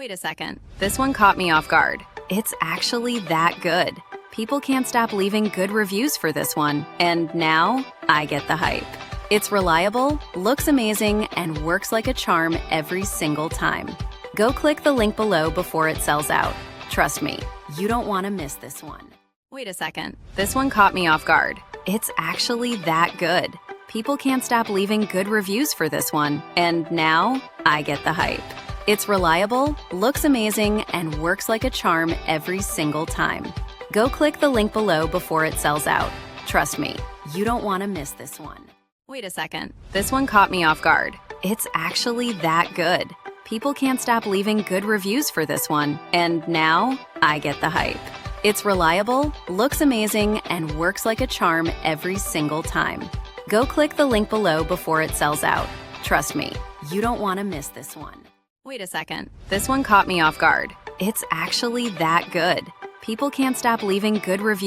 Wait a second. This one caught me off guard. It's actually that good. People can't stop leaving good reviews for this one, and now I get the hype. It's reliable, looks amazing, and works like a charm every single time. Go click the link below before it sells out. Trust me, you don't want to miss this one. Wait a second. This one caught me off guard. It's actually that good. People can't stop leaving good reviews for this one, and now I get the hype. It's reliable, looks amazing, and works like a charm every single time. Go click the link below before it sells out. Trust me, you don't want to miss this one. Wait a second. This one caught me off guard. It's actually that good. People can't stop leaving good reviews for this one, and now I get the hype. It's reliable, looks amazing, and works like a charm every single time. Go click the link below before it sells out. Trust me, you don't want to miss this one. Wait a second. This one caught me off guard. It's actually that good. People can't stop leaving good reviews